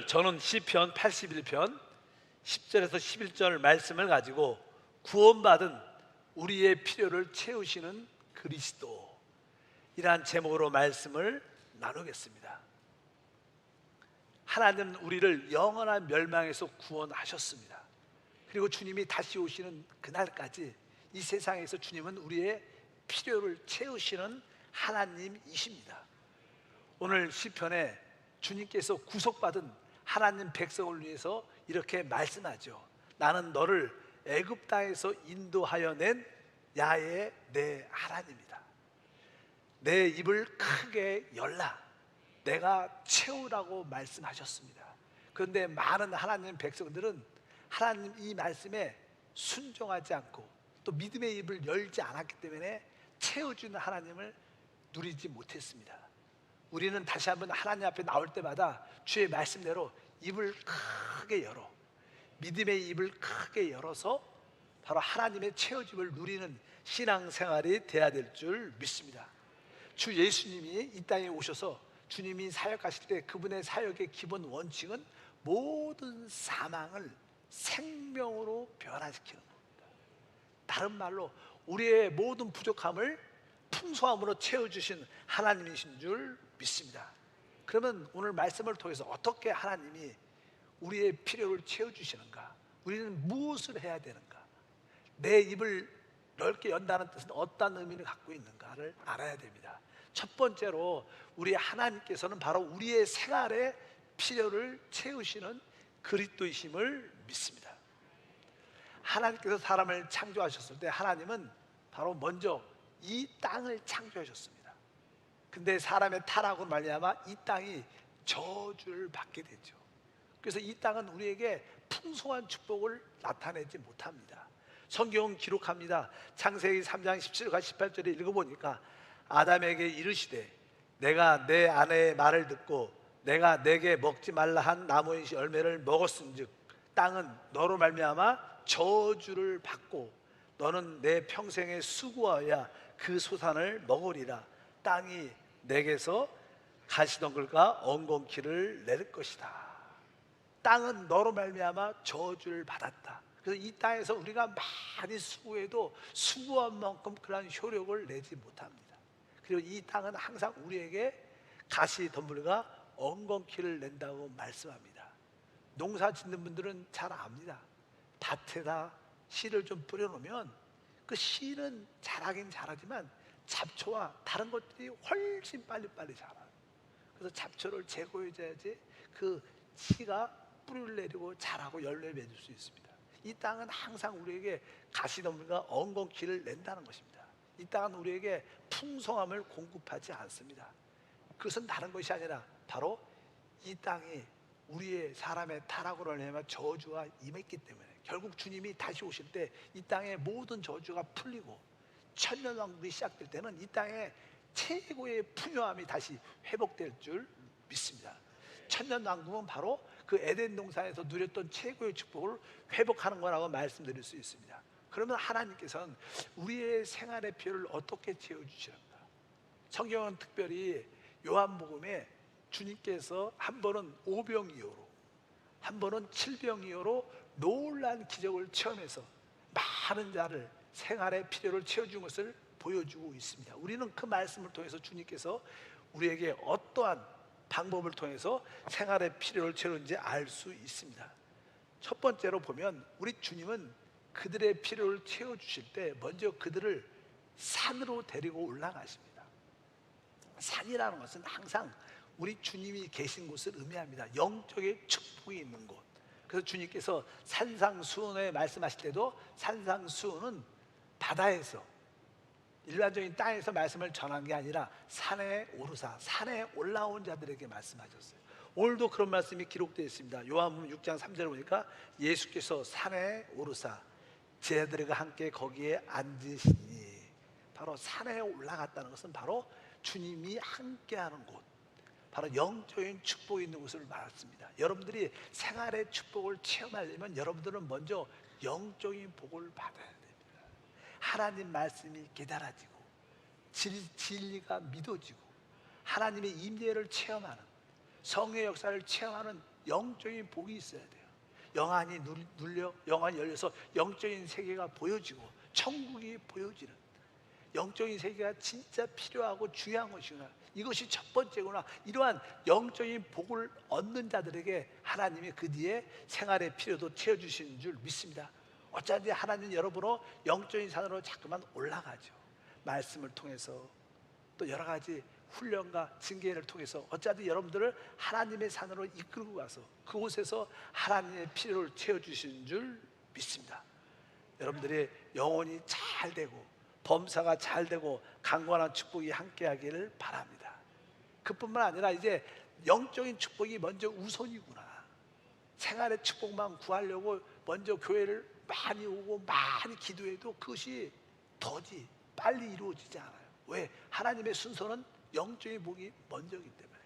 저는 시편 81편 10절에서 11절 말씀을 가지고 구원받은 우리의 필요를 채우시는 그리스도, 이러한 제목으로 말씀을 나누겠습니다. 하나님은 우리를 영원한 멸망에서 구원하셨습니다. 그리고 주님이 다시 오시는 그날까지 이 세상에서 주님은 우리의 필요를 채우시는 하나님이십니다. 오늘 시편에 주님께서 구속받은 하나님 백성을 위해서 이렇게 말씀하죠. 나는 너를 애굽 땅에서 인도하여 낸 야훼 내 하나님이다. 내 입을 크게 열라, 내가 채우라고 말씀하셨습니다. 그런데 많은 하나님 백성들은 하나님 이 말씀에 순종하지 않고 또 믿음의 입을 열지 않았기 때문에 채워주는 하나님을 누리지 못했습니다. 우리는 다시 한번 하나님 앞에 나올 때마다 주의 말씀대로 입을 크게 열어, 믿음의 입을 크게 열어서 바로 하나님의 채워짐을 누리는 신앙생활이 돼야 될 줄 믿습니다. 주 예수님이 이 땅에 오셔서 주님이 사역하실 때 그분의 사역의 기본 원칙은 모든 사망을 생명으로 변화시키는 겁니다. 다른 말로 우리의 모든 부족함을 풍성함으로 채워주신 하나님이신 줄 믿습니다. 그러면 오늘 말씀을 통해서 어떻게 하나님이 우리의 필요를 채워주시는가? 우리는 무엇을 해야 되는가? 내 입을 넓게 연다는 뜻은 어떤 의미를 갖고 있는가를 알아야 됩니다. 첫 번째로 우리 하나님께서는 바로 우리의 생활의 필요를 채우시는 그리스도이심을 믿습니다. 하나님께서 사람을 창조하셨을 때 하나님은 바로 먼저 이 땅을 창조하셨습니다. 근데 사람의 타락으로 말미암아 이 땅이 저주를 받게 되죠. 그래서 이 땅은 우리에게 풍성한 축복을 나타내지 못합니다. 성경은 기록합니다. 창세기 3장 17과 18절에 읽어보니까 아담에게 이르시되 내가 내 아내의 말을 듣고 내가 내게 먹지 말라 한 나무의 열매를 먹었은즉 땅은 너로 말미암아 저주를 받고 너는 내 평생에 수고하여 그 소산을 먹으리라. 땅이 내게서 가시덩굴과 엉겅퀴를 내릴 것이다. 땅은 너로 말미암아 저주를 받았다. 그래서 이 땅에서 우리가 많이 수고해도 수고한 만큼 그러한 효력을 내지 못합니다. 그리고 이 땅은 항상 우리에게 가시덤불과 엉겅퀴를 낸다고 말씀합니다. 농사 짓는 분들은 잘 압니다. 밭에다 씨를 좀 뿌려놓으면 그 씨는 자라긴 자라지만 잡초와 다른 것들이 훨씬 빨리빨리 자라요. 그래서 잡초를 제거해줘야지 그 씨가 뿌리를 내리고 자라고 열매 맺을 수 있습니다. 이 땅은 항상 우리에게 가시덤불과 엉겅퀴를 낸다는 것입니다. 이 땅은 우리에게 풍성함을 공급하지 않습니다. 그것은 다른 것이 아니라 바로 이 땅이 우리의 사람의 타락으로 말미암아 저주가 임했기 때문에 결국 주님이 다시 오실 때 이 땅의 모든 저주가 풀리고 천년왕국이 시작될 때는 이 땅에 최고의 풍요함이 다시 회복될 줄 믿습니다. 천년왕국은 바로 그 에덴 동산에서 누렸던 최고의 축복을 회복하는 거라고 말씀드릴 수 있습니다. 그러면 하나님께서는 우리의 생활의 필요를 어떻게 채워주시는가? 성경은 특별히 요한복음에 주님께서 한 번은 오병이어로 한 번은 칠병이어로 놀라운 기적을 체험해서 많은 자를 생활의 필요를 채워준 것을 보여주고 있습니다. 우리는 그 말씀을 통해서 주님께서 우리에게 어떠한 방법을 통해서 생활의 필요를 채우는지 알 수 있습니다. 첫 번째로 보면 우리 주님은 그들의 필요를 채워주실 때 먼저 그들을 산으로 데리고 올라가십니다. 산이라는 것은 항상 우리 주님이 계신 곳을 의미합니다. 영적인 축복이 있는 곳. 그래서 주님께서 산상수훈에 말씀하실 때도 산상수훈은 바다에서 일반적인 땅에서 말씀을 전한 게 아니라 산에 오르사 산에 올라온 자들에게 말씀하셨어요. 오늘도 그런 말씀이 기록되어 있습니다. 요한복음 6장 3절에 보니까 예수께서 산에 오르사 제자들과 함께 거기에 앉으시니, 바로 산에 올라갔다는 것은 바로 주님이 함께하는 곳, 바로 영적인 축복이 있는 곳을 말했습니다. 여러분들이 생활의 축복을 체험하려면 여러분들은 먼저 영적인 복을 받아야 됩니다. 하나님 말씀이 깨달아지고 진리가 믿어지고 하나님의 임재를 체험하는, 성의 역사를 체험하는 영적인 복이 있어야 돼요. 영안이 눌려, 영안이 열려서 영적인 세계가 보여지고 천국이 보여지는, 영적인 세계가 진짜 필요하고 중요한 것이구나, 이것이 첫 번째구나. 이러한 영적인 복을 얻는 자들에게 하나님이 그 뒤에 생활의 필요도 채워주시는 줄 믿습니다. 어차피 하나님 여러분으로 영적인 산으로 자꾸만 올라가죠. 말씀을 통해서 또 여러 가지 훈련과 징계를 통해서 어차피 여러분들을 하나님의 산으로 이끌고 가서 그곳에서 하나님의 필요를 채워주시는 줄 믿습니다. 여러분들의 영혼이 잘 되고 범사가 잘 되고 강건한 축복이 함께하기를 바랍니다. 그뿐만 아니라 이제 영적인 축복이 먼저 우선이구나. 생활의 축복만 구하려고 먼저 교회를 많이 오고 많이 기도해도 그것이 더디 빨리 이루어지지 않아요. 왜? 하나님의 순서는 영적인 복이 먼저이기 때문에.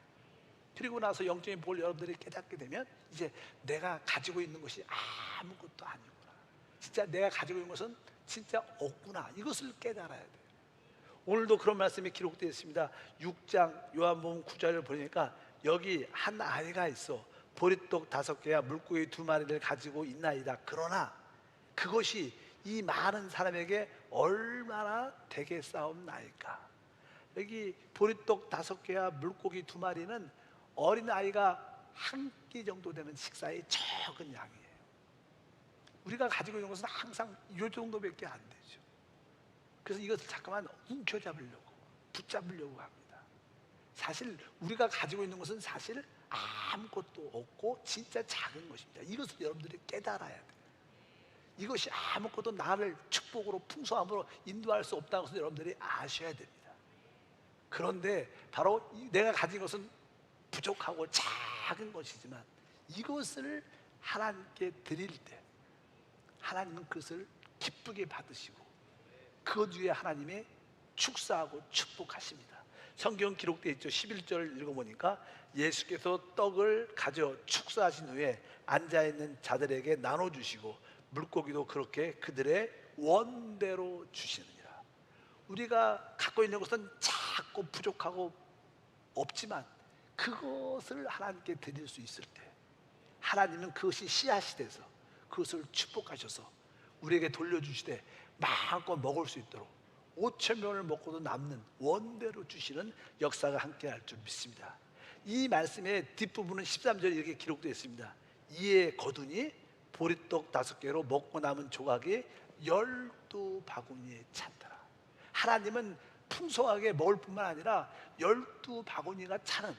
그리고 나서 영적인 복을 여러분들이 깨닫게 되면 이제 내가 가지고 있는 것이 아무것도 아니구나, 진짜 내가 가지고 있는 것은 진짜 없구나, 이것을 깨달아야 돼요. 오늘도 그런 말씀이 기록되어 있습니다. 6장 요한복음 9절을 보니까 여기 한 아이가 있어 보리떡 5개와 물고기 2마리를 가지고 있나이다. 그러나 그것이 이 많은 사람에게 얼마나 되겠사옵나이까. 여기 보리떡 5개와 물고기 2마리는 어린아이가 한 끼 정도 되는 식사의 적은 양이에요. 우리가 가지고 있는 것은 항상 이 정도밖에 안 되죠. 그래서 이것을 잠깐만 움켜잡으려고, 붙잡으려고 합니다. 사실 우리가 가지고 있는 것은 사실 아무것도 없고 진짜 작은 것입니다. 이것을 여러분들이 깨달아야 돼요. 이것이 아무것도 나를 축복으로 풍성함으로 인도할 수 없다는 것을 여러분들이 아셔야 됩니다. 그런데 바로 내가 가진 것은 부족하고 작은 것이지만 이것을 하나님께 드릴 때 하나님은 그것을 기쁘게 받으시고 그 뒤에 하나님의 축사하고 축복하십니다. 성경 기록되어 있죠. 11절 읽어보니까 예수께서 떡을 가져 축사하신 후에 앉아있는 자들에게 나눠주시고 물고기도 그렇게 그들의 원대로 주시느니라. 우리가 갖고 있는 것은 작고 부족하고 없지만 그것을 하나님께 드릴 수 있을 때 하나님은 그것이 씨앗이 돼서 그것을 축복하셔서 우리에게 돌려주시되 마음껏 먹을 수 있도록 5,000명을 먹고도 남는 원대로 주시는 역사가 함께할 줄 믿습니다. 이 말씀의 뒷부분은 13절에 이렇게 기록되어 있습니다. 이에 거두니 보리떡 5개로 먹고 남은 조각이 12바구니에 찼더라. 하나님은 풍성하게 먹을 뿐만 아니라 12바구니가 차는,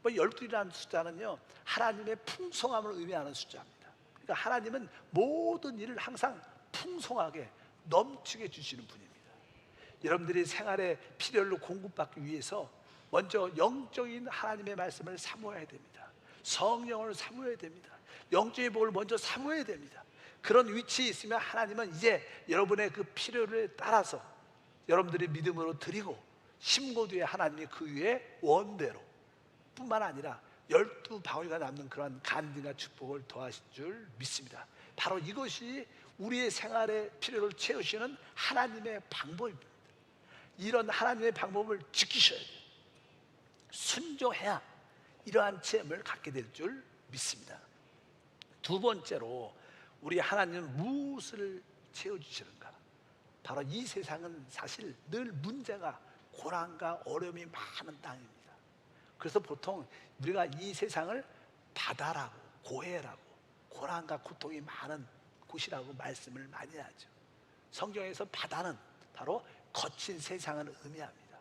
12이라는 숫자는요 하나님의 풍성함을 의미하는 숫자입니다. 그러니까 하나님은 모든 일을 항상 풍성하게 넘치게 주시는 분입니다. 여러분들이 생활의 필요를 공급받기 위해서 먼저 영적인 하나님의 말씀을 사모해야 됩니다. 성령을 사모해야 됩니다. 영적인 복을 먼저 사모해야 됩니다. 그런 위치에 있으면 하나님은 이제 여러분의 그 필요를 따라서 여러분들이 믿음으로 드리고 심고 뒤에 하나님이 그 위에 원대로 뿐만 아니라 12바구니가 남는 그런 간증과 축복을 더하실 줄 믿습니다. 바로 이것이 우리의 생활의 필요를 채우시는 하나님의 방법입니다. 이런 하나님의 방법을 지키셔야 돼요. 순종해야 이러한 체험을 갖게 될 줄 믿습니다. 두 번째로 우리 하나님은 무엇을 채워주시는가? 바로 이 세상은 사실 늘 문제가 고난과 어려움이 많은 땅입니다. 그래서 보통 우리가 이 세상을 바다라고 고해라고 고난과 고통이 많은 곳이라고 말씀을 많이 하죠. 성경에서 바다는 바로 거친 세상을 의미합니다.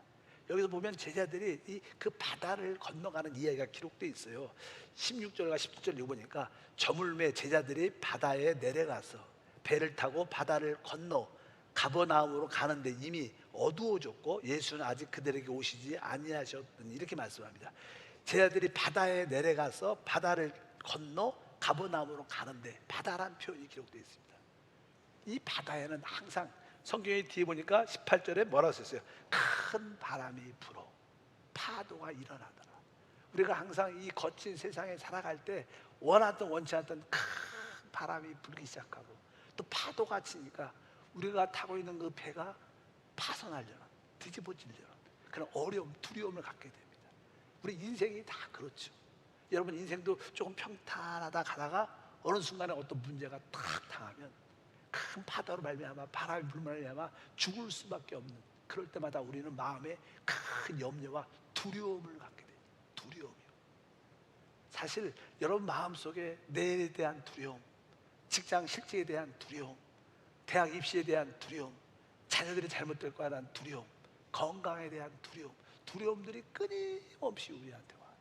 여기서 보면 제자들이 그 바다를 건너가는 이야기가 기록되어 있어요. 16절과 17절 읽어보니까 저물매 제자들이 바다에 내려가서 배를 타고 바다를 건너 가버나움으로 가는데 이미 어두워졌고 예수는 아직 그들에게 오시지 아니하셨더니 이렇게 말씀합니다. 제자들이 바다에 내려가서 바다를 건너 가버나움으로 가는데 바다란 표현이 기록되어 있습니다. 이 바다에는 항상 성경에 뒤에 보니까 18절에 뭐라고 썼어요? 큰 바람이 불어 파도가 일어나더라. 우리가 항상 이 거친 세상에 살아갈 때 원하든 원치 않든 큰 바람이 불기 시작하고 또 파도가 치니까 우리가 타고 있는 그 배가 파손하려는, 뒤집어지려는 그런 어려움, 두려움을 갖게 됩니다. 우리 인생이 다 그렇죠. 여러분 인생도 조금 평탄하다 가다가 어느 순간에 어떤 문제가 탁 당하면 큰 파도로 말미암아 바람이 불면 말미암아 죽을 수밖에 없는 그럴 때마다 우리는 마음에 큰 염려와 두려움을 갖게 돼요. 두려움이요. 사실 여러분 마음속에 내일에 대한 두려움, 직장 실직에 대한 두려움, 대학 입시에 대한 두려움, 자녀들이 잘못될 거에 대한 두려움, 건강에 대한 두려움, 두려움들이 끊임없이 우리한테 와요.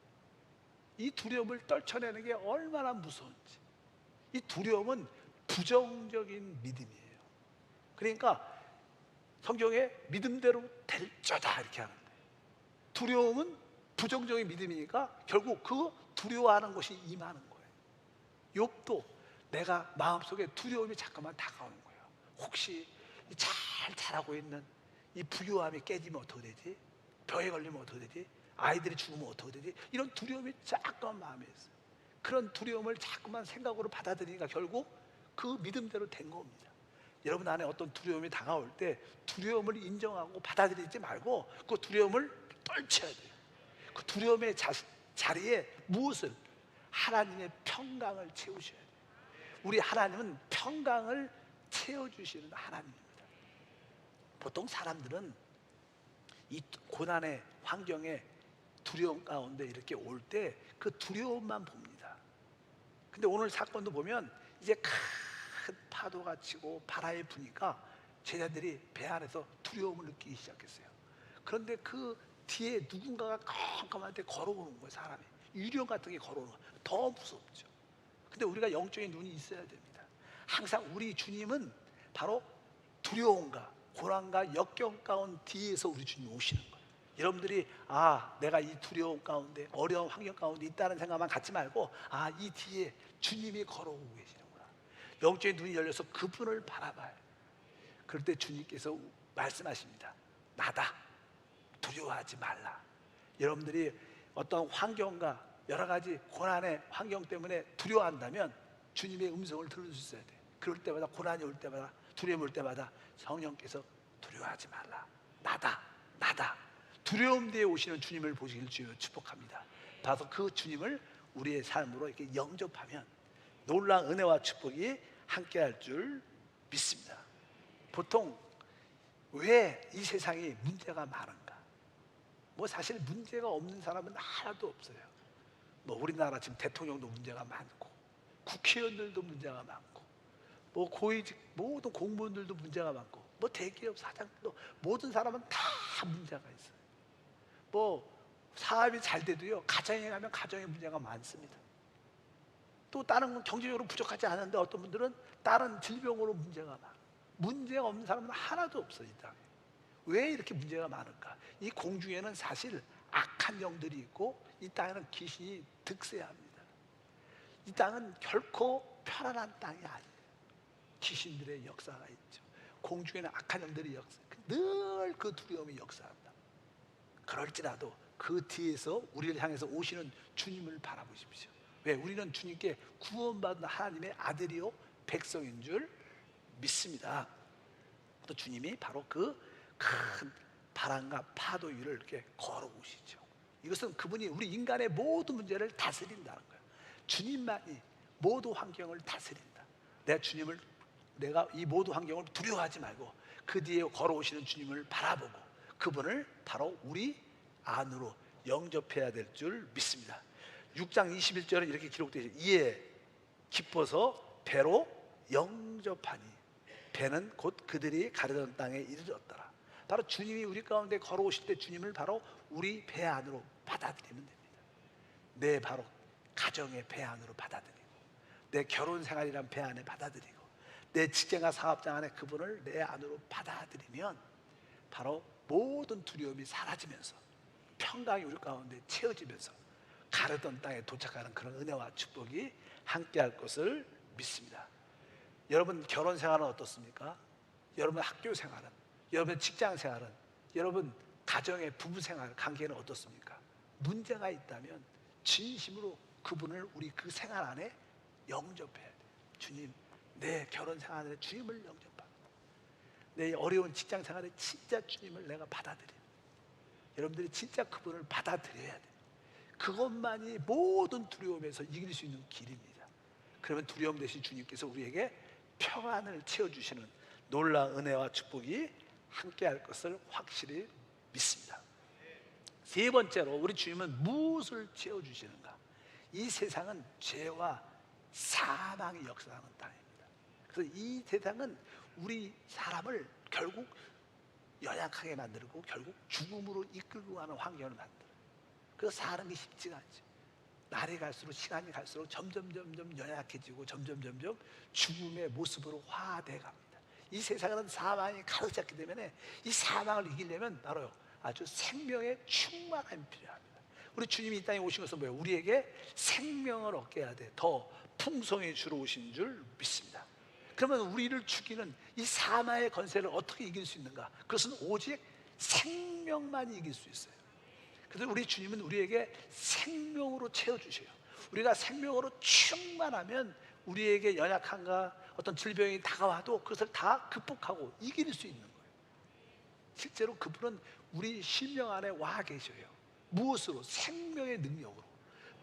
이 두려움을 떨쳐내는 게 얼마나 무서운지. 이 두려움은 부정적인 믿음이에요. 그러니까 성경에 믿음대로 될저다 이렇게 하는 거예요. 두려움은 부정적인 믿음이니까 결국 그 두려워하는 것이 임하는 거예요. 욥도 내가 마음속에 두려움이 잠깐만 다가오는 거예요. 혹시 잘 자라고 있는 이 부유함이 깨지면 어떻게 되지? 병에 걸리면 어떻게 되지? 아이들이 죽으면 어떻게 되지? 이런 두려움이 잠깐 마음에 있어요. 그런 두려움을 자꾸만 생각으로 받아들이니까 결국 그 믿음대로 된 겁니다. 여러분 안에 어떤 두려움이 다가올 때 두려움을 인정하고 받아들이지 말고 그 두려움을 떨쳐야 돼요. 그 두려움의 자리에 무엇을? 하나님의 평강을 채우셔야 돼요. 우리 하나님은 평강을 채워주시는 하나님입니다. 보통 사람들은 이 고난의 환경에 두려움 가운데 이렇게 올 때 그 두려움만 봅니다. 근데 오늘 사건도 보면 이제 큰 파도가 치고 바람이 부니까 제자들이 배 안에서 두려움을 느끼기 시작했어요. 그런데 그 뒤에 누군가가 깜깜한데 걸어오는 거예요. 사람이 유령 같은 게 걸어오는 거예요. 더 무섭죠. 근데 우리가 영적인 눈이 있어야 됩니다. 항상 우리 주님은 바로 두려움과 고난과 역경 가운데 뒤에서 우리 주님 오시는 거예요. 여러분들이 내가 이 두려움 가운데 어려운 환경 가운데 있다는 생각만 갖지 말고 이 뒤에 주님이 걸어오고 계시는구나. 영적인 눈이 열려서 그분을 바라봐요. 그럴 때 주님께서 말씀하십니다. 나다. 두려워하지 말라. 여러분들이 어떤 환경과 여러 가지 고난의 환경 때문에 두려워한다면 주님의 음성을 들을 수 있어야 돼. 그럴 때마다 고난이 올 때마다 두려움이 올 때마다 성령께서 두려워하지 말라. 나다. 두려움 뒤에 오시는 주님을 보시길 주여 축복합니다. 바로 그 주님을 우리의 삶으로 이렇게 영접하면 놀라운 은혜와 축복이 함께할 줄 믿습니다. 보통 왜 이 세상이 문제가 많은가? 사실 문제가 없는 사람은 하나도 없어요. 우리나라 지금 대통령도 문제가 많고 국회의원들도 문제가 많고 고위직 모든 공무원들도 문제가 많고 대기업 사장도 모든 사람은 다 문제가 있어요. 사업이 잘 돼도요 가정에 가면 가정에 문제가 많습니다. 또 다른 건 경제적으로 부족하지 않은데 어떤 분들은 다른 질병으로 문제가 많아요. 문제가 없는 사람은 하나도 없어요. 이 땅에. 왜 이렇게 문제가 많을까? 이 공중에는 사실 악한 영들이 있고 이 땅에는 귀신이 득세합니다. 이 땅은 결코 편안한 땅이 아니에요. 귀신들의 역사가 있죠. 공중에는 악한 영들이 늘 그 두려움이 역사한다. 그럴지라도 그 뒤에서 우리를 향해서 오시는 주님을 바라보십시오. 왜? 우리는 주님께 구원받은 하나님의 아들이요 백성인 줄 믿습니다. 또 주님이 바로 그 큰 바람과 파도 위를 이렇게 걸어오시죠. 이것은 그분이 우리 인간의 모든 문제를 다스린다는 거예요. 주님만이 모든 환경을 다스린다. 내가 이 모든 환경을 두려워하지 말고 그 뒤에 걸어오시는 주님을 바라보고 그분을 바로 우리 안으로 영접해야 될 줄 믿습니다. 6장 21절은 이렇게 기록되어 있어요. 이에 기뻐서 배로 영접하니 배는 곧 그들이 가려던 땅에 이르렀더라. 바로 주님이 우리 가운데 걸어오실 때 주님을 바로 우리 배 안으로 받아들이면 됩니다. 내 바로 가정의 배 안으로 받아들이고 내 결혼 생활이란 배 안에 받아들이고 내 직장과 사업장 안에 그분을 내 안으로 받아들이면 바로 모든 두려움이 사라지면서 평강이 우리 가운데 채워지면서 가르던 땅에 도착하는 그런 은혜와 축복이 함께할 것을 믿습니다. 여러분 결혼 생활은 어떻습니까? 여러분 학교 생활은, 여러분 직장 생활은, 여러분 가정의 부부 생활 관계는 어떻습니까? 문제가 있다면 진심으로 그분을 우리 그 생활 안에 영접해야 돼요. 주님, 내 결혼 생활에 주님을 영접하고 내 어려운 직장 생활에 진짜 주님을 내가 받아들여요. 여러분들이 진짜 그분을 받아들여야 돼요. 그것만이 모든 두려움에서 이길 수 있는 길입니다. 그러면 두려움 대신 주님께서 우리에게 평안을 채워주시는 놀라운 은혜와 축복이 함께할 것을 확실히 믿습니다. 세 번째로 우리 주님은 무엇을 채워주시는가? 이 세상은 죄와 사망이 역사하는 땅입니다. 그래서 이 세상은 우리 사람을 결국 연약하게 만들고 결국 죽음으로 이끌고 가는 환경을 만들어요. 그래서 사는 게 쉽지가 않죠. 날이 갈수록 시간이 갈수록 점점 연약해지고 점점 죽음의 모습으로 화돼 갑니다. 이 세상은 사망이 가득 찼기 때문에 이 사망을 이기려면 바로 아주 생명의 충만함이 필요합니다. 우리 주님이 이 땅에 오신 것은 뭐예요? 우리에게 생명을 얻게 해야 돼. 더 풍성히 주러 오신 줄 믿습니다. 그러면 우리를 죽이는 이 사망의 권세를 어떻게 이길 수 있는가? 그것은 오직 생명만이 이길 수 있어요. 그래서 우리 주님은 우리에게 생명으로 채워주셔요. 우리가 생명으로 충만하면 우리에게 연약함과 어떤 질병이 다가와도 그것을 다 극복하고 이길 수 있는 거예요. 실제로 그분은 우리 심령 안에 와 계셔요. 무엇으로? 생명의 능력으로,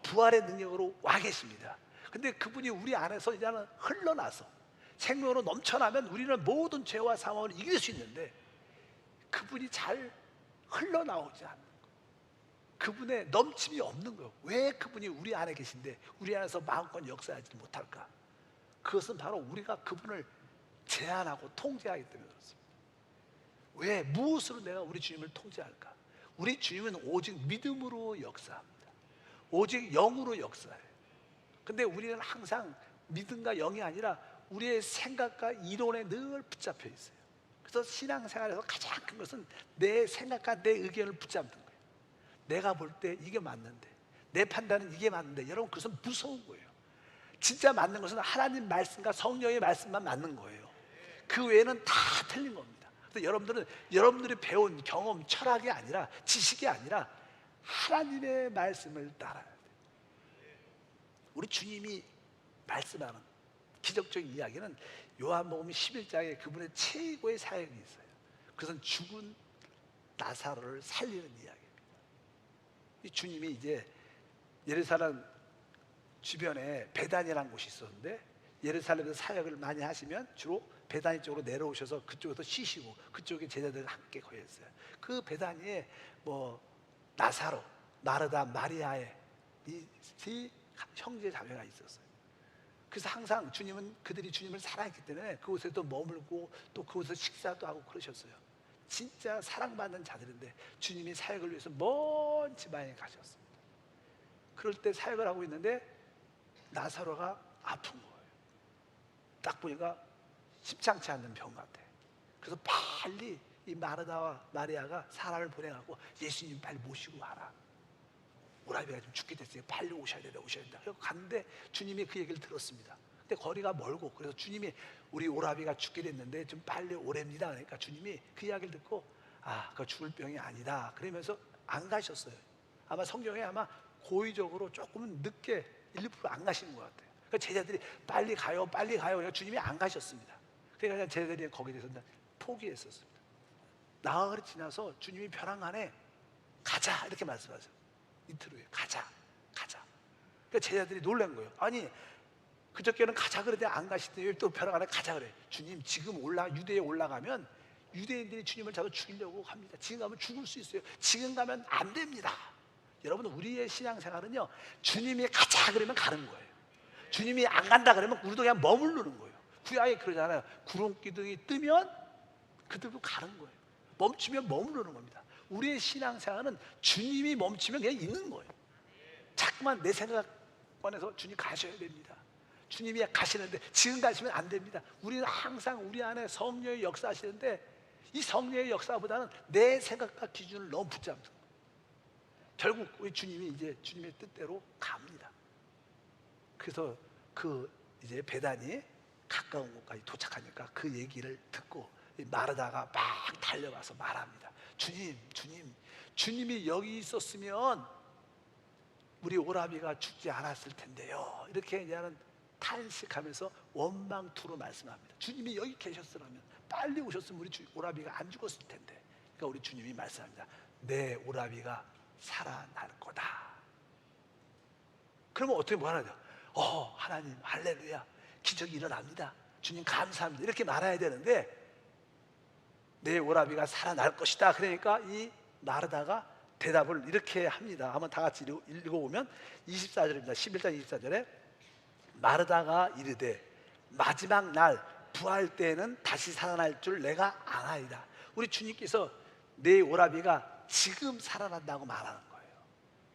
부활의 능력으로 와 계십니다. 근데 그분이 우리 안에서 이제는 흘러나서 생명으로 넘쳐나면 우리는 모든 죄와 사망을 이길 수 있는데 그분이 잘 흘러나오지 않는 거예요. 그분의 넘침이 없는 거예요. 왜 그분이 우리 안에 계신데 우리 안에서 마음껏 역사하지 못할까? 그것은 바로 우리가 그분을 제한하고 통제하기 때문에 그렇습니다. 왜? 무엇으로 내가 우리 주님을 통제할까? 우리 주님은 오직 믿음으로 역사합니다. 오직 영으로 역사해요. 근데 우리는 항상 믿음과 영이 아니라 우리의 생각과 이론에 늘 붙잡혀 있어요. 그래서 신앙생활에서 가장 큰 것은 내 생각과 내 의견을 붙잡는 거예요. 내가 볼 때 이게 맞는데, 내 판단은 이게 맞는데, 여러분 그것은 무서운 거예요. 진짜 맞는 것은 하나님 말씀과 성령의 말씀만 맞는 거예요. 그 외에는 다 틀린 겁니다. 그래서 여러분들은 여러분들이 배운 경험, 철학이 아니라, 지식이 아니라 하나님의 말씀을 따라야 돼요. 우리 주님이 말씀하는 기적적인 이야기는 요한복음 11장에 그분의 최고의 사역이 있어요. 그것은 죽은 나사로를 살리는 이야기입니다. 이 주님이 이제 예루살렘 주변에 베단이라는 곳이 있었는데, 예루살렘에서 사역을 많이 하시면 주로 베다니 쪽으로 내려오셔서 그쪽에서 쉬시고 그쪽에 제자들과 함께 거했어요. 그 베다니에 뭐 나사로, 마르다, 마리아의 이 세 형제 자매가 있었어요. 그래서 항상 주님은 그들이 주님을 사랑했기 때문에 그곳에 또 머물고 또 그곳에서 식사도 하고 그러셨어요. 진짜 사랑받는 자들인데 주님이 사역을 위해서 먼 지방에 가셨습니다. 그럴 때 사역을 하고 있는데 나사로가 아픈 거예요. 딱 보니까 심상치 않는 병 같아. 그래서 빨리 이 마르다와 마리아가 사람을 보내갖고 예수님 빨리 모시고 와라. 오라비가 좀 죽게 됐으니 빨리 오셔야 된다. 그래서 갔는데 주님이 그 얘기를 들었습니다. 근데 거리가 멀고, 그래서 주님이 우리 오라비가 죽게 됐는데 좀 빨리 오랍니다. 그러니까 주님이 그 이야기를 듣고 그거 죽을 병이 아니다 그러면서 안 가셨어요. 아마 성경에 아마 고의적으로 조금은 늦게 일부러 안 가시는 것 같아요. 그러니까 제자들이 빨리 가요 그러니까 주님이 안 가셨습니다. 그러니까 제자들이 거기에서 포기했었습니다. 나흘이 지나서 주님이 벼랑간에 가자 이렇게 말씀하세요. 이틀 후에 가자. 그러니까 제자들이 놀란 거예요. 아니 그저께는 가자 그러더니 안 가시더니 또 벼랑간에 가자 그래. 주님 지금 유대에 올라가면 유대인들이 주님을 잡아 죽이려고 합니다. 지금 가면 죽을 수 있어요. 지금 가면 안 됩니다. 여러분 우리의 신앙생활은요, 주님이 가자 그러면 가는 거예요. 주님이 안 간다 그러면 우리도 그냥 머무르는 거예요. 구약에 그러잖아요. 구름기둥이 뜨면 그들도 가는 거예요. 멈추면 머무르는 겁니다. 우리의 신앙생활은 주님이 멈추면 그냥 있는 거예요. 자꾸만 내 생각관에서 주님 가셔야 됩니다. 주님이 가시는데 지금 가시면 안 됩니다. 우리는 항상 우리 안에 성령의 역사하시는데 이 성령의 역사보다는 내 생각과 기준을 너무 붙잡는 거예요. 결국 우리 주님이 이제 주님의 뜻대로 갑니다. 그래서 그 이제 베다니 가까운 곳까지 도착하니까 그 얘기를 듣고 마르다가 막 달려가서 말합니다. 주님이 여기 있었으면 우리 오라비가 죽지 않았을 텐데요. 이렇게 이제는 탄식하면서 원망투로 말씀합니다. 주님이 여기 계셨으면 빨리 오셨으면 우리 오라비가 안 죽었을 텐데. 그러니까 우리 주님이 말씀합니다. 내 오라비가 살아날 거다. 그러면 어떻게 뭐 하나 돼요? 하나님 할렐루야, 기적이 일어납니다, 주님 감사합니다, 이렇게 말해야 되는데 내 오라비가 살아날 것이다. 그러니까 이 마르다가 대답을 이렇게 합니다. 한번 다 같이 읽어보면 24절입니다. 11장 24절에 마르다가 이르되 마지막 날 부활 때에는 다시 살아날 줄 내가 아나이다. 우리 주님께서 내 오라비가 지금 살아난다고 말하는 거예요.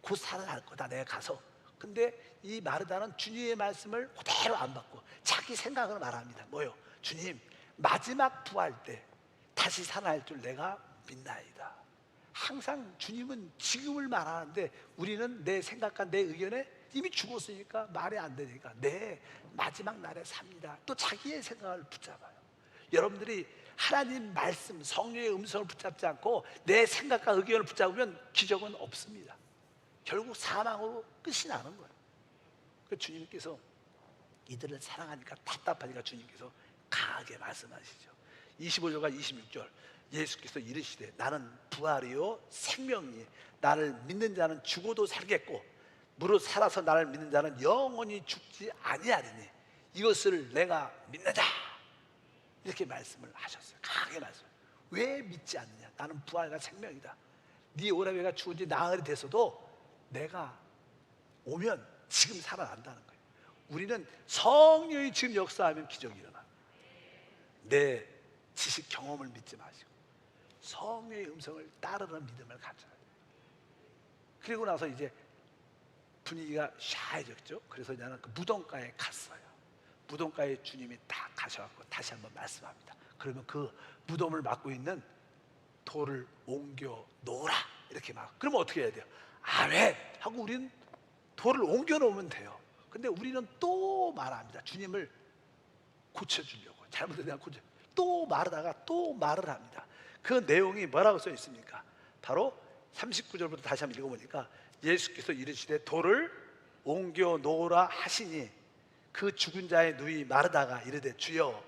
곧 살아날 거다, 내가 가서. 근데 이 마르다는 주님의 말씀을 그대로 안 받고 자기 생각을 말합니다. 뭐요? 주님, 마지막 부활 때 다시 살아날 줄 내가 믿나이다. 항상 주님은 지금을 말하는데 우리는 내 생각과 내 의견에 이미 죽었으니까 말이 안 되니까 내 마지막 날에 삽니다. 또 자기의 생각을 붙잡아요. 여러분들이 하나님 말씀, 성령의 음성을 붙잡지 않고 내 생각과 의견을 붙잡으면 기적은 없습니다. 결국 사망으로 끝이 나는 거예요. 그 주님께서 이들을 사랑하니까, 답답하니까 주님께서 강하게 말씀하시죠. 25절과 26절 예수께서 이르시되 나는 부활이요 생명이니 나를 믿는 자는 죽어도 살겠고 무릇 살아서 나를 믿는 자는 영원히 죽지 아니하리니 이것을 내가 믿느냐, 이렇게 말씀을 하셨어요. 강하게 말씀. 왜 믿지 않느냐? 나는 부활과 생명이다. 네 오라비가 죽은 지 나흘이 됐어도 내가 오면 지금 살아난다는 거예요. 우리는 성령이 지금 역사하면 기적이 일어나. 내 지식 경험을 믿지 마시고 성령의 음성을 따르는 믿음을 가져야 돼요. 그리고 나서 이제 분위기가 샤해졌죠. 그래서 나는 그 무덤가에 갔어요. 무덤가에 주님이 딱 가셔갖고 다시 한번 말씀합니다. 그러면 그 무덤을 막고 있는 돌을 옮겨 놓으라, 이렇게 막. 그러면 어떻게 해야 돼요? 아멘 하고 우리는 돌을 옮겨 놓으면 돼요. 근데 우리는 또 말합니다. 주님을 고쳐주려고. 잘못된 고쳐. 또 말하다가 또 말을 합니다. 그 내용이 뭐라고 써 있습니까? 바로 39절부터 다시 한번 읽어보니까 예수께서 이르시되 돌을 옮겨 놓으라 하시니 그 죽은 자의 누이 마르다가 이르되 주여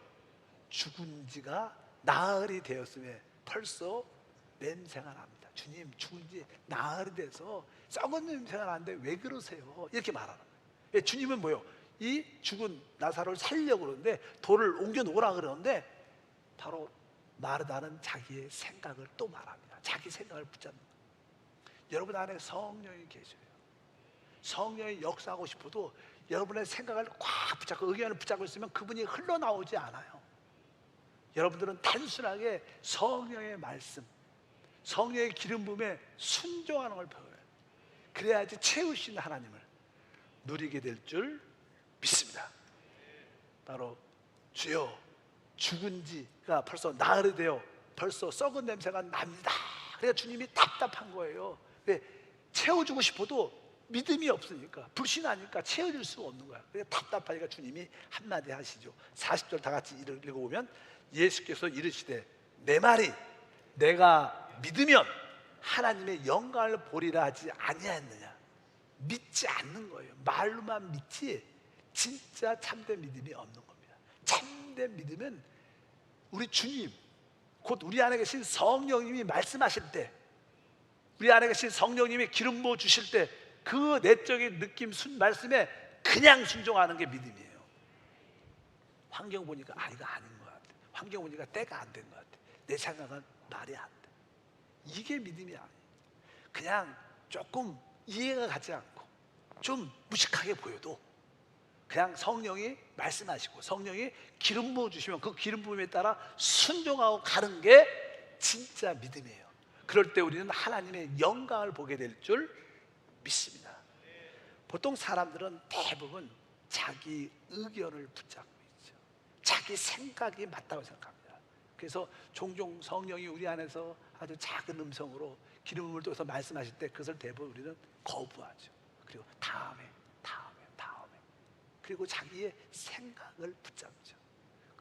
죽은 지가 나흘이 되었음에 벌써 냄새가 납니다. 주님, 죽은 지 나흘이 돼서 썩은 냄새가 나는데 왜 그러세요? 이렇게 말하는 거예요. 주님은 뭐요? 이 죽은 나사로를 살려고 그러는데 돌을 옮겨 놓으라 그러는데 바로 마르다는 자기의 생각을 또 말합니다. 자기 생각을 붙잡는 거예요. 여러분 안에 성령이 계셔요. 성령이 역사하고 싶어도 여러분의 생각을 꽉 붙잡고 의견을 붙잡고 있으면 그분이 흘러나오지 않아요. 여러분들은 단순하게 성령의 말씀, 성령의 기름 부음에 순종하는 걸 배워요. 그래야지 채우시는 하나님을 누리게 될 줄 믿습니다. 바로 주여 죽은 지가 벌써 나흘이 되어 벌써 썩은 냄새가 납니다. 그래서 주님이 답답한 거예요. 왜? 채워주고 싶어도 믿음이 없으니까, 불신하니까 채워줄 수가 없는 거야. 그래서 답답하니까 주님이 한마디 하시죠. 40절 다 같이 읽어보면 예수께서 이르시되 내 말이 내가 믿으면 하나님의 영광을 보리라 하지 아니하였느냐. 믿지 않는 거예요. 말로만 믿지 진짜 참된 믿음이 없는 겁니다. 참된 믿음은 우리 주님, 곧 우리 안에 계신 성령님이 말씀하실 때, 우리 안에 계신 성령님이 기름 부어 주실 때 그 내적인 느낌, 말씀에 그냥 순종하는 게 믿음이에요. 환경 보니까 이거 아닌 것 같아. 환경 보니까 때가 안 된 것 같아. 내 생각은 말이 안 돼. 이게 믿음이 아니에요. 그냥 조금 이해가 가지 않고 좀 무식하게 보여도 그냥 성령이 말씀하시고 성령이 기름 부어 주시면 그 기름 부음에 따라 순종하고 가는 게 진짜 믿음이에요. 그럴 때 우리는 하나님의 영광을 보게 될 줄 믿습니다. 보통 사람들은 대부분 자기 의견을 붙잡고 있죠. 자기 생각이 맞다고 생각합니다. 그래서 종종 성령이 우리 안에서 아주 작은 음성으로 기름을 통해서 말씀하실 때 그것을 대부분 우리는 거부하죠. 그리고 다음에 그리고 자기의 생각을 붙잡죠.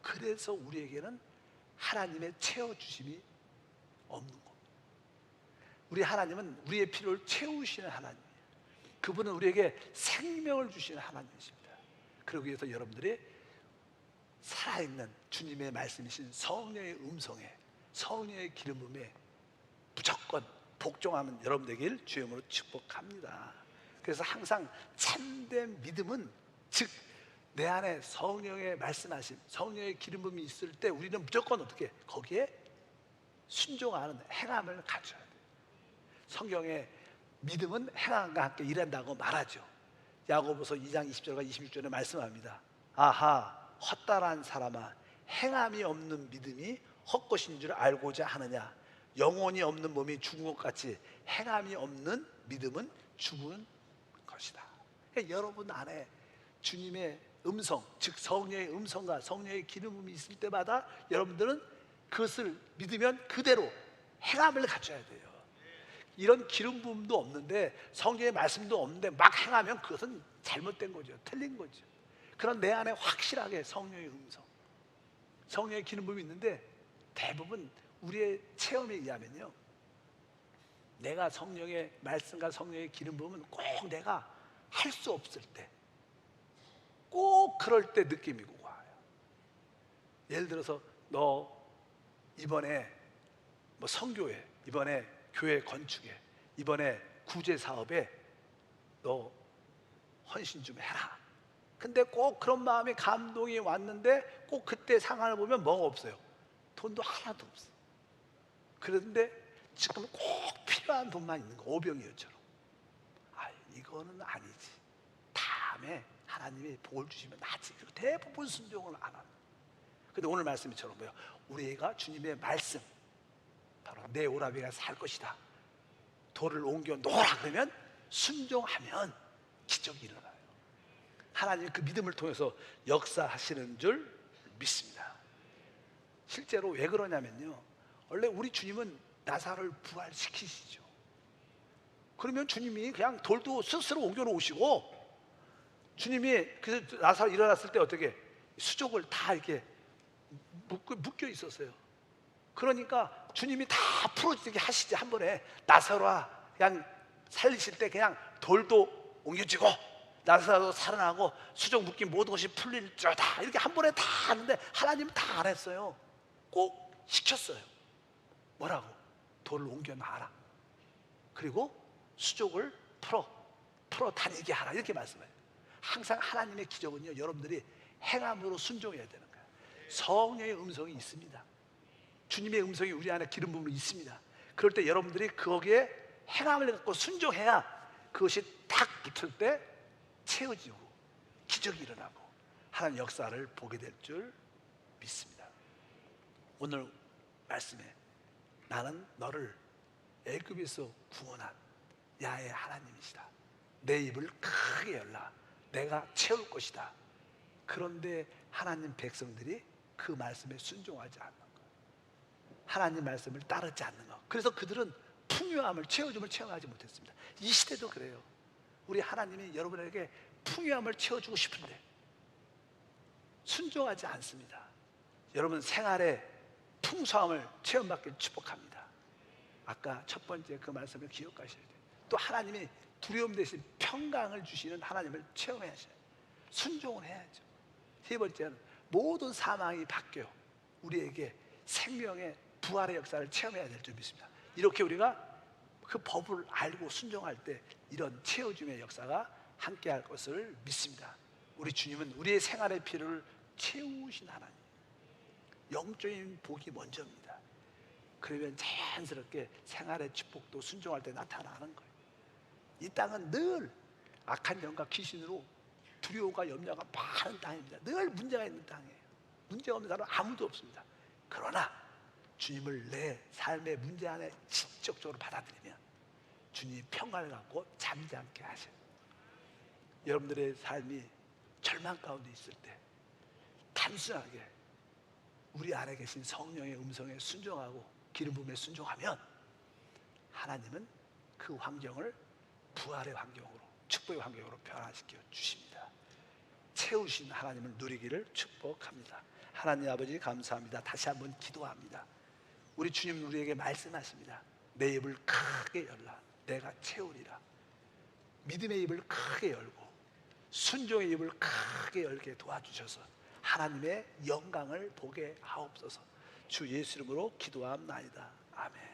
그래서 우리에게는 하나님의 채워주심이 없는 겁니다. 우리 하나님은 우리의 필요를 채우시는 하나님이에요. 그분은 우리에게 생명을 주시는 하나님이십니다. 그러기 위해서 여러분들이 살아있는 주님의 말씀이신 성령의 음성에, 성령의 기름 부음에 무조건 복종하는 여러분 되길 주의 이름으로 축복합니다. 그래서 항상 참된 믿음은, 즉 내 안에 성령의 말씀하심, 성령의 기름 부음이 있을 때 우리는 무조건 어떻게 거기에 순종하는 행함을 가져야 돼요. 성경에 믿음은 행함과 함께 일한다고 말하죠. 야고보서 2장 20절과 26절에 말씀합니다. 아하, 헛다란 사람아, 행함이 없는 믿음이 헛것인 줄 알고자 하느냐. 영혼이 없는 몸이 죽은 것 같이 행함이 없는 믿음은 죽은 것이다. 그러니까 여러분 안에 주님의 음성, 즉 성령의 음성과 성령의 기름 부음이 있을 때마다 여러분들은 그것을 믿으면 그대로 행함을 갖춰야 돼요. 이런 기름 부음도 없는데, 성경의 말씀도 없는데 막 행하면 그것은 잘못된 거죠. 틀린 거죠. 그런 내 안에 확실하게 성령의 음성, 성령의 기름 부음이 있는데, 대부분 우리의 체험에 의하면요, 내가 성령의 말씀과 성령의 기름 부음은 꼭 내가 할 수 없을 때, 꼭 그럴 때 느낌이 와요. 예를 들어서 너 이번에 뭐 선교회, 이번에 교회 건축에, 이번에 구제 사업에 너 헌신 좀 해라. 근데 꼭 그런 마음에 감동이 왔는데 꼭 그때 상황을 보면 뭐가 없어요? 돈도 하나도 없어. 그런데 지금 꼭 필요한 돈만 있는 거, 오병이어처럼. 아, 이거는 아니지. 다음에 하나님이 복을 주시면 나지. 그리고 대부분 순종을 안 합니다. 근데 오늘 말씀처럼 뭐요? 우리가 주님의 말씀, 바로 내 오라비가 살 것이다, 돌을 옮겨 놓으라 그러면 순종하면 기적이 일어나요. 하나님 그 믿음을 통해서 역사하시는 줄 믿습니다. 실제로 왜 그러냐면요, 원래 우리 주님은 나사로를 부활시키시죠. 그러면 주님이 그냥 돌도 스스로 옮겨 놓으시고, 주님이 그 나사로 일어났을 때 어떻게 수족을 다 이렇게 묶여 있었어요. 그러니까 주님이 다 풀어지게 하시지. 한 번에 나사로와 그냥 살리실 때 그냥 돌도 옮겨지고 나사로 살아나고 수족 묶인 모든 것이 풀릴지어다, 이렇게 한 번에 다 하는데 하나님은 다 안 했어요. 꼭 시켰어요. 뭐라고? 돌을 옮겨 놔라. 그리고 수족을 풀어 다니게 하라, 이렇게 말씀해요. 항상 하나님의 기적은요, 여러분들이 행함으로 순종해야 되는 거예요. 성령의 음성이 있습니다. 주님의 음성이 우리 안에 기름 부음으로 있습니다. 그럴 때 여러분들이 거기에 행함을 갖고 순종해야 그것이 딱 붙을 때 채워지고 기적이 일어나고 하나님 역사를 보게 될 줄 믿습니다. 오늘 말씀에 나는 너를 애굽에서 구원한 야훼 하나님이시다. 내 입을 크게 열라. 내가 채울 것이다. 그런데 하나님 백성들이 그 말씀에 순종하지 않는 것, 하나님 말씀을 따르지 않는 것, 그래서 그들은 풍요함을, 채워줌을 체험하지 못했습니다. 이 시대도 그래요. 우리 하나님이 여러분에게 풍요함을 채워주고 싶은데 순종하지 않습니다. 여러분 생활에 풍성함을 체험받길 축복합니다. 아까 첫 번째 그 말씀을 기억하셔야 돼요. 또 하나님이 두려움 대신 평강을 주시는 하나님을 체험해야죠. 순종을 해야죠. 세 번째는 모든 사망이 바뀌어 우리에게 생명의 부활의 역사를 체험해야 될 줄 믿습니다. 이렇게 우리가 그 법을 알고 순종할 때 이런 채워줌의 역사가 함께할 것을 믿습니다. 우리 주님은 우리의 생활의 필요를 채우신 하나님, 영적인 복이 먼저입니다. 그러면 자연스럽게 생활의 축복도 순종할 때 나타나는 거예요. 이 땅은 늘 악한 영과 귀신으로 두려움과 염려가 많은 땅입니다. 늘 문제가 있는 땅이에요. 문제가 없는 사람은 아무도 없습니다. 그러나 주님을 내 삶의 문제 안에 직접적으로 받아들이면 주님이 평안을 갖고 잠잠케 하셔요. 여러분들의 삶이 절망 가운데 있을 때 단순하게 우리 안에 계신 성령의 음성에 순종하고 기름 부음에 순종하면 하나님은 그 환경을 부활의 환경으로, 축복의 환경으로 변화시켜 주십니다. 채우신 하나님을 누리기를 축복합니다. 하나님 아버지 감사합니다. 다시 한번 기도합니다. 우리 주님 우리에게 말씀하십니다. 내 입을 크게 열라. 내가 채우리라. 믿음의 입을 크게 열고 순종의 입을 크게 열게 도와주셔서 하나님의 영광을 보게 하옵소서. 주 예수 이름으로 기도합나이다. 아멘.